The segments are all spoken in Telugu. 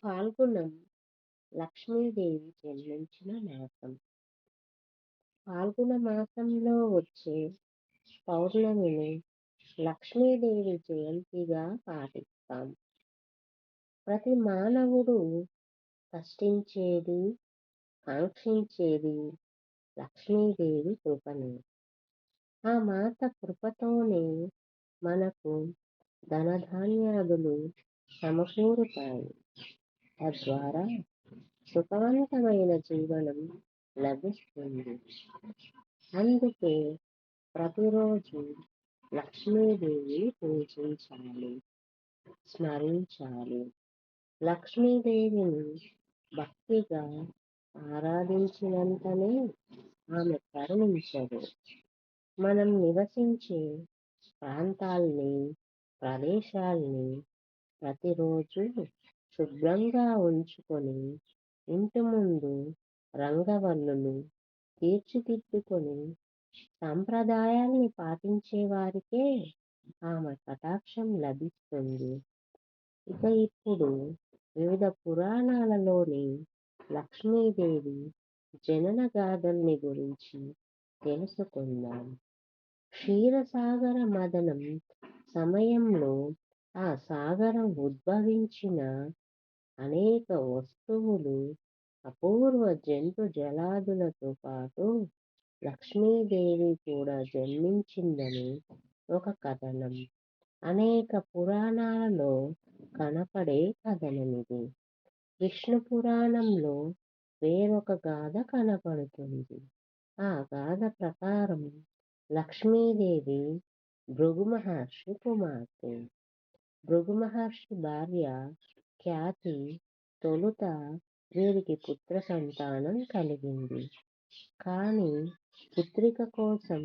ఫాల్గుణం లక్ష్మీదేవి జన్మించిన మాసం. ఫాల్గుణ మాసంలో వచ్చే పౌర్ణమిని లక్ష్మీదేవి జయంతిగా పాటిస్తాం. ప్రతి మానవుడు కష్టించేది, కాంక్షించేది లక్ష్మీదేవి కృపనే. ఆ మాత కృపతోనే మనకు ధనధాన్యాదులు సమకూరుతాయి. తద్వారా సుఖవంతమైన జీవనం లభిస్తుంది. అందుకే ప్రతిరోజు లక్ష్మీదేవి పూజించాలి, స్మరించాలి. లక్ష్మీదేవిని భక్తిగా ఆరాధించినంతనే ఆమె కరుణించదు. మనం నివసించే ప్రాంతాల్ని, ప్రదేశాల్ని ప్రతిరోజు శుభ్రంగా ఉంచుకొని ఇంటి ముందు రంగవల్లులు తీర్చిదిద్దుకొని సంప్రదాయాల్ని పాటించే వారికే ఆమె కటాక్షం లభిస్తుంది. ఇక ఇప్పుడు వివిధ పురాణాలలోని లక్ష్మీదేవి జనన గాథల్ని గురించి తెలుసుకుందాం. క్షీరసాగర మదనం సమయంలో ఆ సాగరం ఉద్భవించిన అనేక వస్తువులు, అపూర్వ జంతు జలాదులతో పాటు లక్ష్మీదేవి కూడా జన్మించిందని ఒక కథనం. అనేక పురాణాలలో కనపడే కథనమిది. విష్ణు పురాణంలో వేరొక గాథ కనపడుతుంది. ఆ గాథ ప్రకారం లక్ష్మీదేవి భృగు మహర్షి కుమార్తె. భృగు మహర్షి భార్య ఖ్యాతి తొలుత వీరికి పుత్ర సంతానం కలిగింది. కానీ పుత్రిక కోసం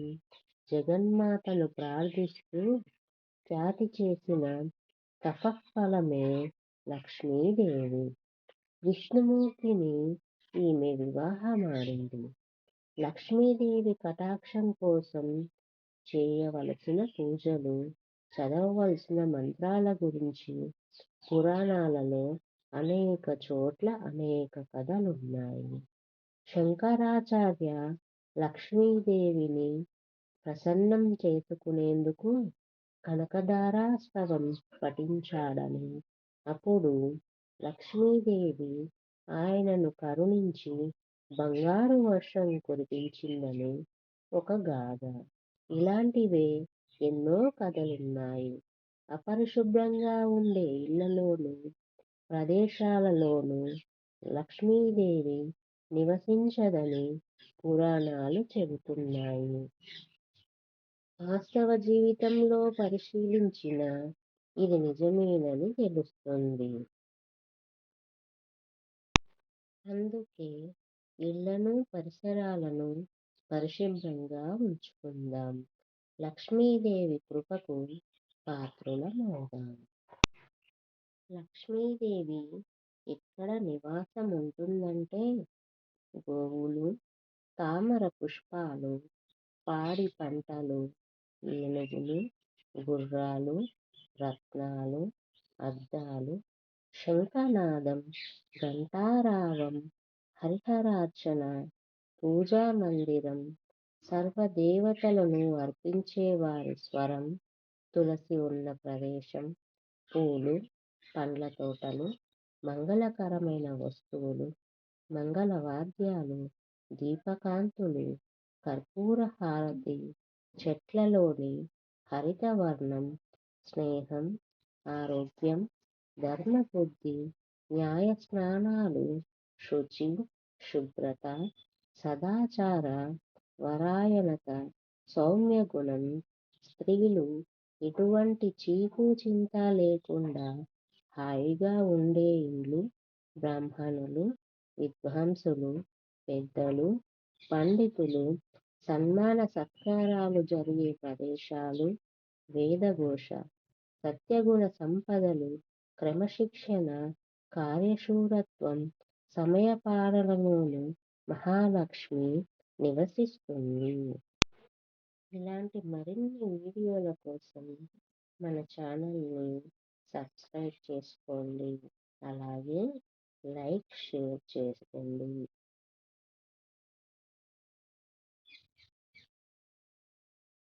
జగన్మాతను ప్రార్థిస్తూ ఖ్యాతి చేసిన తపఃఫలమే లక్ష్మీదేవి. విష్ణుమూర్తిని ఈమె వివాహమాడింది. లక్ష్మీదేవి కటాక్షం కోసం చేయవలసిన పూజలు, చదవవలసిన మంత్రాల గురించి పురాణాలలో అనేక చోట్ల అనేక కథలున్నాయి. శంకరాచార్య లక్ష్మీదేవిని ప్రసన్నం చేసుకునేందుకు కనకధారాస్తవం పఠించాడని, అప్పుడు లక్ష్మీదేవి ఆయనను కరుణించి బంగారు వర్షం కురిపించిందని ఒక గాథ. ఇలాంటివే ఎన్నో కథలున్నాయి. అపరిశుభ్రంగా ఉండే ఇళ్లలోనూ, ప్రదేశాలలోనూ లక్ష్మీదేవి నివసించదని పురాణాలు చెబుతున్నాయి. వాస్తవ జీవితంలో పరిశీలించిన ఇది నిజమేనని తెలుస్తుంది. అందుకే ఇళ్లను, పరిసరాలను పరిశుభ్రంగా ఉంచుకుందాం. లక్ష్మీదేవి కృపకు పాత్రులమవుదాం. లక్ష్మీదేవి ఎక్కడ నివాసం ఉంటుందంటే గోవులు, తామర పుష్పాలు, పాడి పంటలు, ఏనుగులు, గుర్రాలు, రత్నాలు, అద్దాలు, శంఖనాదం, ఘంటారావం, హరిహరార్చన, పూజా మందిరం, సర్వదేవతలను అర్పించే వారి స్వరం, తులసి ఉన్న ప్రదేశం, పూలు, పండ్ల తోటలు, మంగళకరమైన వస్తువులు, మంగళవాద్యాలు, దీపకాంతులు, కర్పూర హారతి, చెట్లలోని హరితవర్ణం, స్నేహం, ఆరోగ్యం, ధర్మబుద్ధి, న్యాయస్నానాలు, శుచి, శుభ్రత, సదాచార, వరాయణత, సౌమ్యగుణం, స్త్రీలు ఎటువంటి చీకు చింత లేకుండా హాయిగా ఉండే ఇండ్లు, బ్రాహ్మణులు, విద్వాంసులు, పెద్దలు, పండితులు, సన్మాన సత్కారాలు జరిగే ప్రదేశాలు, వేదఘోష, సత్యగుణ సంపదలు, క్రమశిక్షణ, కార్యశూరత్వం, సమయపాలనలోను మహాలక్ష్మి నివసిస్తుంది. ఇలాంటి మరిన్ని వీడియోల కోసం మన ఛానల్ని సబ్స్క్రైబ్ చేసుకోండి. అలాగే లైక్, షేర్ చేసుకోండి.